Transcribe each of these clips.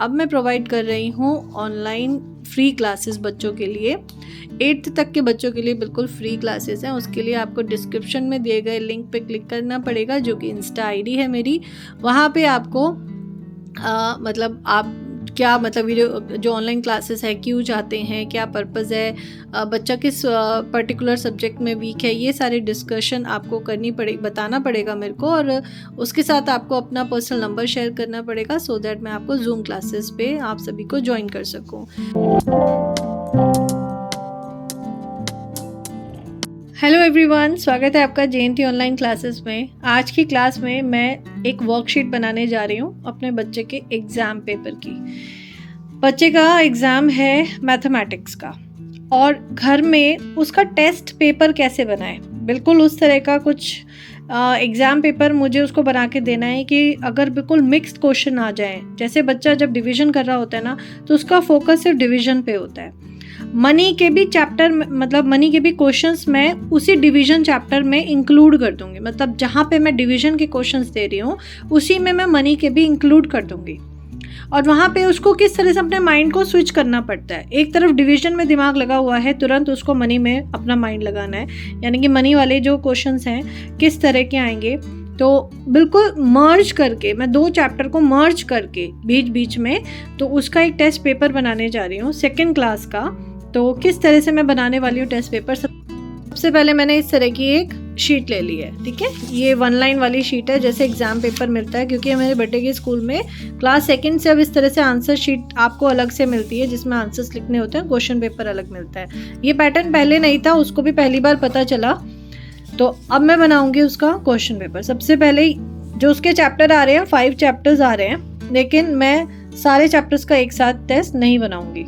अब मैं प्रोवाइड कर रही हूँ ऑनलाइन फ्री क्लासेस बच्चों के लिए। 8th तक के बच्चों के लिए बिल्कुल फ्री क्लासेस हैं। उसके लिए आपको डिस्क्रिप्शन में दिए गए लिंक पे क्लिक करना पड़ेगा, जो कि इंस्टा आईडी है मेरी। वहाँ पे आपको मतलब आप क्या मतलब वीडियो जो ऑनलाइन क्लासेस है क्यों चाहते हैं, क्या पर्पज़ है, बच्चा किस पर्टिकुलर सब्जेक्ट में वीक है, ये सारे डिस्कशन आपको बताना पड़ेगा मेरे को। और उसके साथ आपको अपना पर्सनल नंबर शेयर करना पड़ेगा, सो दैट मैं आपको जूम क्लासेस पे आप सभी को ज्वाइन कर सकूं। हेलो एवरीवन, स्वागत है आपका JNT ऑनलाइन क्लासेस में। आज की क्लास में मैं एक वर्कशीट बनाने जा रही हूँ अपने बच्चे के एग्ज़ाम पेपर की। बच्चे का एग्ज़ाम है मैथमेटिक्स का, और घर में उसका टेस्ट पेपर कैसे बनाएं, बिल्कुल उस तरह का कुछ एग्ज़ाम पेपर मुझे उसको बना के देना है कि अगर बिल्कुल मिक्स्ड क्वेश्चन आ जाए। जैसे बच्चा जब डिवीज़न कर रहा होता है ना, तो उसका फोकस सिर्फ डिवीज़न पे होता है। मनी के भी चैप्टर मतलब मनी के भी क्वेश्चंस मैं उसी डिवीज़न चैप्टर में इंक्लूड कर दूंगी। मतलब जहाँ पे मैं डिवीज़न के क्वेश्चंस दे रही हूँ उसी में मैं मनी के भी इंक्लूड कर दूंगी। और वहाँ पे उसको किस तरह से अपने माइंड को स्विच करना पड़ता है। एक तरफ डिवीज़न में दिमाग लगा हुआ है, तुरंत उसको मनी में अपना माइंड लगाना है। यानी कि मनी वाले जो क्वेश्चंस हैं किस तरह के आएंगे, तो बिल्कुल मर्ज करके मैं 2 चैप्टर को मर्ज करके बीच बीच में, तो उसका एक टेस्ट पेपर बनाने जा रही हूँ 2nd क्लास का। तो किस तरह से मैं बनाने वाली हूँ टेस्ट पेपर, सबसे पहले मैंने इस तरह की एक शीट ले ली है। ठीक है, ये 1 लाइन वाली शीट है, जैसे एग्जाम पेपर मिलता है। क्योंकि मेरे बेटे के स्कूल में क्लास 2nd से अब इस तरह से आंसर शीट आपको अलग से मिलती है, जिसमें आंसर्स लिखने होते हैं, क्वेश्चन पेपर अलग मिलता है। ये पैटर्न पहले नहीं था, उसको भी पहली बार पता चला। तो अब मैं बनाऊंगी उसका क्वेश्चन पेपर। सबसे पहले जो उसके चैप्टर आ रहे हैं, 5 चैप्टर्स आ रहे हैं, लेकिन मैं सारे चैप्टर्स का एक साथ टेस्ट नहीं बनाऊंगी।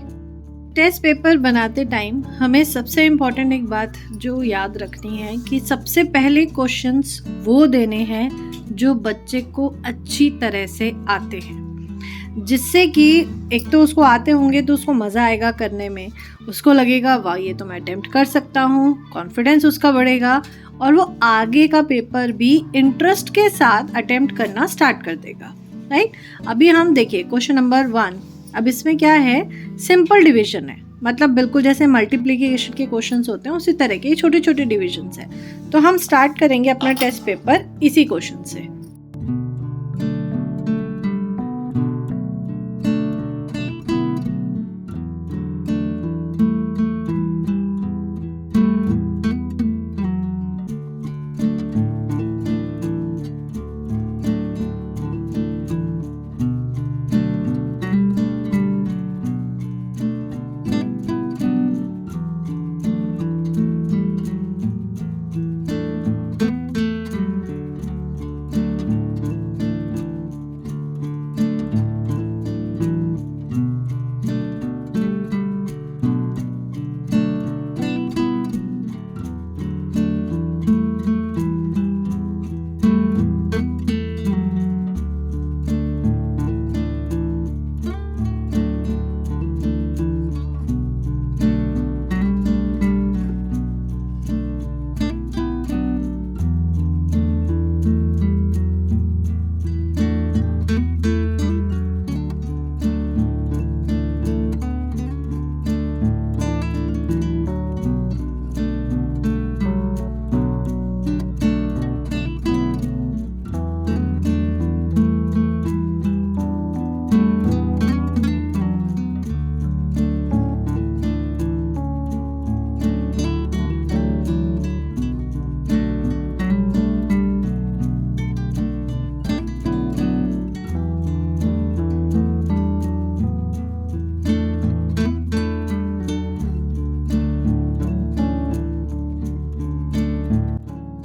टेस्ट पेपर बनाते टाइम हमें सबसे इम्पॉर्टेंट एक बात जो याद रखनी है कि सबसे पहले क्वेश्चंस वो देने हैं जो बच्चे को अच्छी तरह से आते हैं, जिससे कि एक तो उसको आते होंगे तो उसको मज़ा आएगा करने में, उसको लगेगा वाह ये तो मैं अटेम्प्ट कर सकता हूँ, कॉन्फिडेंस उसका बढ़ेगा और वो आगे का पेपर भी इंटरेस्ट के साथ अटेम्प्ट करना स्टार्ट कर देगा। राइट, अभी हम देखिए क्वेश्चन नंबर 1। अब इसमें क्या है, सिंपल डिवीजन है, मतलब बिल्कुल जैसे मल्टीप्लिकेशन के क्वेश्चंस होते हैं उसी तरह के छोटे छोटे डिविजन्स हैं। तो हम स्टार्ट करेंगे अपना टेस्ट पेपर इसी क्वेश्चन से।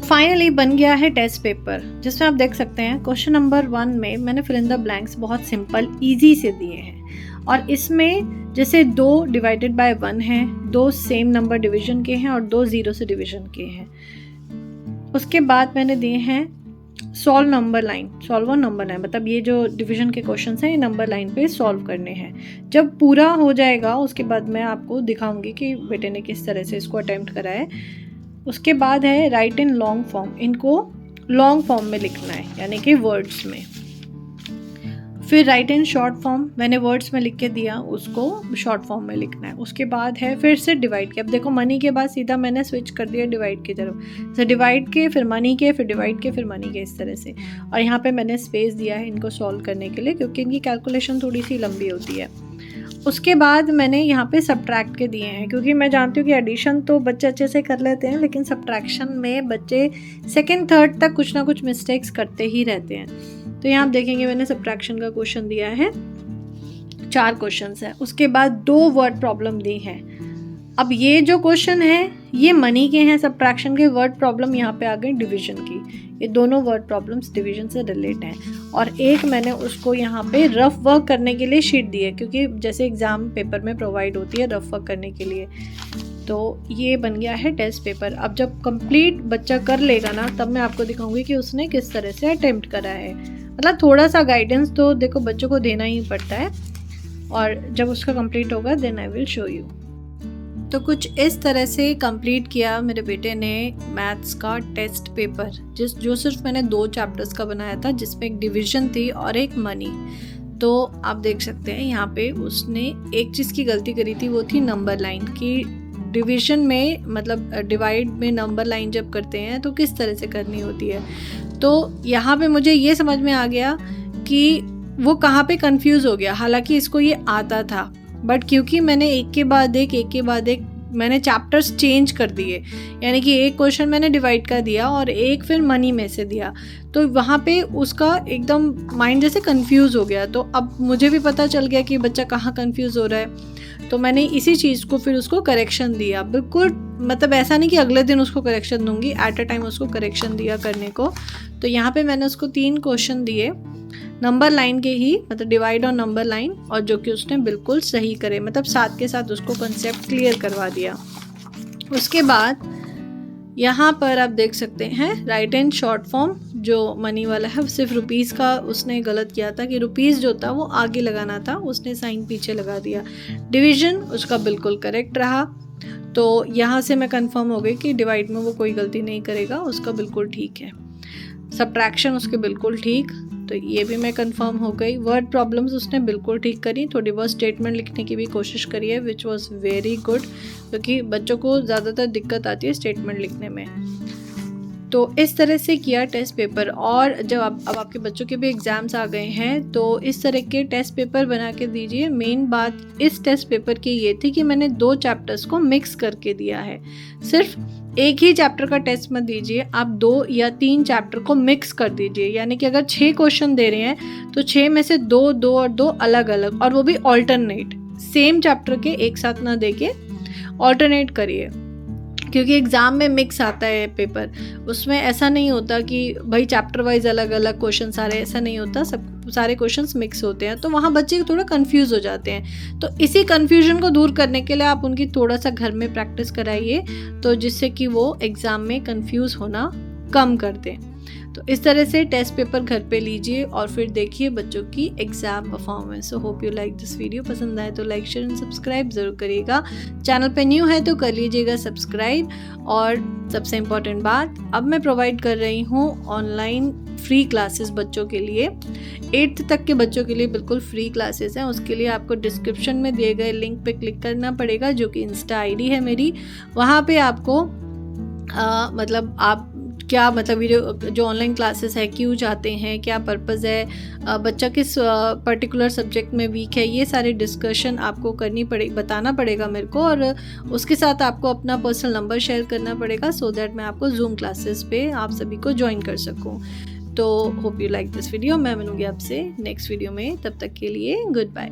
फाइनली बन गया है टेस्ट पेपर, जिसमें आप देख सकते हैं क्वेश्चन नंबर 1 में मैंने फिल इन द ब्लैंक्स बहुत सिंपल इजी से दिए हैं। और इसमें जैसे 2 डिवाइडेड बाय 1 हैं, 2 सेम नंबर डिवीजन के हैं और 2 0 से डिवीजन के हैं। उसके बाद मैंने दिए हैं solve number line, solve on number line, मतलब ये जो डिवीजन के क्वेश्चन हैं ये नंबर लाइन पे सॉल्व करने हैं। जब पूरा हो जाएगा उसके बाद मैं आपको दिखाऊंगी कि बेटे ने किस तरह से इसको अटेम्प्ट करा है। उसके बाद है राइट इन लॉन्ग फॉर्म, इनको लॉन्ग फॉर्म में लिखना है, यानी कि वर्ड्स में। फिर राइट इन शॉर्ट फॉर्म, मैंने वर्ड्स में लिख के दिया, उसको शॉर्ट फॉर्म में लिखना है। उसके बाद है फिर से डिवाइड के। अब देखो मनी के बाद सीधा मैंने स्विच कर दिया डिवाइड की तरफ, तो डिवाइड के फिर मनी के फिर डिवाइड के फिर मनी के, इस तरह से। और यहाँ पे मैंने स्पेस दिया है इनको सॉल्व करने के लिए, क्योंकि इनकी कैलकुलेशन थोड़ी सी लंबी होती है। उसके बाद मैंने यहाँ पे सब्ट्रैक्ट के दिए हैं, क्योंकि मैं जानती हूँ कि एडिशन तो बच्चे अच्छे से कर लेते हैं, लेकिन सब्ट्रैक्शन में बच्चे सेकंड थर्ड तक कुछ ना कुछ मिस्टेक्स करते ही रहते हैं। तो यहाँ आप देखेंगे मैंने सब्ट्रैक्शन का क्वेश्चन दिया है, 4 क्वेश्चंस है। उसके बाद 2 वर्ड प्रॉब्लम दी है। अब ये जो क्वेश्चन है ये मनी के हैं, सब्ट्रैक्शन के। वर्ड प्रॉब्लम यहाँ पे आ गई डिवीजन की। ये दोनों वर्ड प्रॉब्लम्स डिवीजन से रिलेट हैं। और एक मैंने उसको यहाँ पे रफ वर्क करने के लिए शीट दी है, क्योंकि जैसे एग्ज़ाम पेपर में प्रोवाइड होती है रफ वर्क करने के लिए। तो ये बन गया है टेस्ट पेपर। अब जब कंप्लीट बच्चा कर लेगा ना, तब मैं आपको दिखाऊंगी कि उसने किस तरह से अटेम्प्ट करा है। मतलब थोड़ा सा गाइडेंस तो देखो बच्चों को देना ही पड़ता है, और जब उसका कंप्लीट होगा then I will show you. तो कुछ इस तरह से कंप्लीट किया मेरे बेटे ने मैथ्स का टेस्ट पेपर, जो सिर्फ मैंने 2 चैप्टर्स का बनाया था, जिसमें एक डिवीजन थी और एक मनी। तो आप देख सकते हैं यहाँ पे उसने एक चीज़ की गलती करी थी, वो थी नंबर लाइन की। डिवीजन में मतलब डिवाइड में नंबर लाइन जब करते हैं तो किस तरह से करनी होती है। तो यहाँ पे मुझे ये समझ में आ गया कि वो कहाँ पे कंफ्यूज हो गया। हालांकि इसको ये आता था, बट क्योंकि मैंने एक के बाद एक मैंने चैप्टर्स चेंज कर दिए, यानी कि एक क्वेश्चन मैंने डिवाइड का दिया और एक फिर मनी में से दिया, तो वहाँ पे उसका एकदम माइंड जैसे कंफ्यूज हो गया। तो अब मुझे भी पता चल गया कि बच्चा कहाँ कंफ्यूज हो रहा है। तो मैंने इसी चीज़ को फिर उसको करेक्शन दिया, बिल्कुल मतलब ऐसा नहीं कि अगले दिन उसको करेक्शन दूंगी, एट अ टाइम उसको करेक्शन दिया करने को। तो यहाँ पे मैंने उसको 3 क्वेश्चन दिए नंबर लाइन के ही, मतलब डिवाइड और नंबर लाइन, और जो कि उसने बिल्कुल सही करे, मतलब साथ के साथ उसको कंसेप्ट क्लियर करवा दिया। उसके बाद यहाँ पर आप देख सकते हैं राइट एंड शॉर्ट फॉर्म जो मनी वाला है, सिर्फ रुपीज़ का उसने गलत किया था कि रुपीज़ जो था वो आगे लगाना था, उसने साइन पीछे लगा दिया। डिवीजन उसका बिल्कुल करेक्ट रहा। तो यहाँ से मैं कंफर्म हो गई कि डिवाइड में वो कोई गलती नहीं करेगा, उसका बिल्कुल ठीक है। सब्ट्रैक्शन उसके बिल्कुल ठीक, तो ये भी मैं कंफर्म हो गई। वर्ड प्रॉब्लम्स उसने बिल्कुल ठीक करी, थोड़ी बहुत स्टेटमेंट लिखने की भी कोशिश करी है, विच वॉज वेरी गुड, क्योंकि बच्चों को ज़्यादातर दिक्कत आती है स्टेटमेंट लिखने में। तो इस तरह से किया टेस्ट पेपर। और जब अब आपके बच्चों के भी एग्ज़ाम्स आ गए हैं, तो इस तरह के टेस्ट पेपर बना के दीजिए। मेन बात इस टेस्ट पेपर की ये थी कि मैंने 2 चैप्टर्स को मिक्स करके दिया है। सिर्फ एक ही चैप्टर का टेस्ट मत दीजिए, आप 2 या 3 चैप्टर को मिक्स कर दीजिए। यानी कि अगर 6 क्वेश्चन दे रहे हैं तो 6 में से 2 2 और 2 अलग अलग, और वो भी ऑल्टरनेट, सेम चैप्टर के एक साथ ना दे के ऑल्टरनेट करिए, क्योंकि एग्ज़ाम में मिक्स आता है पेपर। उसमें ऐसा नहीं होता कि भाई चैप्टर वाइज अलग अलग क्वेश्चन सारे, ऐसा नहीं होता, सब सारे क्वेश्चंस मिक्स होते हैं, तो वहाँ बच्चे थोड़ा कंफ्यूज हो जाते हैं। तो इसी कंफ्यूजन को दूर करने के लिए आप उनकी थोड़ा सा घर में प्रैक्टिस कराइए, तो जिससे कि वो एग्ज़ाम में कंफ्यूज होना कम कर दें। तो इस तरह से टेस्ट पेपर घर पे लीजिए और फिर देखिए बच्चों की exam performance. So hope you like this video. पसंद आए तो लाइक शेयर एंड सब्सक्राइब ज़रूर करिएगा। चैनल पे न्यू है तो कर लीजिएगा सब्सक्राइब। और सबसे इम्पॉर्टेंट बात, अब मैं प्रोवाइड कर रही हूँ ऑनलाइन फ्री क्लासेस बच्चों के लिए। 8th तक के बच्चों के लिए बिल्कुल फ्री क्लासेस हैं। उसके लिए आपको डिस्क्रिप्शन में दिए गए लिंक पे क्लिक करना पड़ेगा, जो कि इंस्टा आईडी है मेरी। वहाँ पे आपको मतलब आप क्या मतलब वीडियो जो ऑनलाइन क्लासेस है क्यों चाहते हैं, क्या पर्पज़ है, बच्चा किस पर्टिकुलर सब्जेक्ट में वीक है, ये सारे डिस्कशन आपको बताना पड़ेगा मेरे को। और उसके साथ आपको अपना पर्सनल नंबर शेयर करना पड़ेगा, सो दैट मैं आपको जूम क्लासेस पे आप सभी को ज्वाइन कर सकूं। तो hope you like this video. मैं मिलूंगी आपसे नेक्स्ट वीडियो में, तब तक के लिए गुड बाय।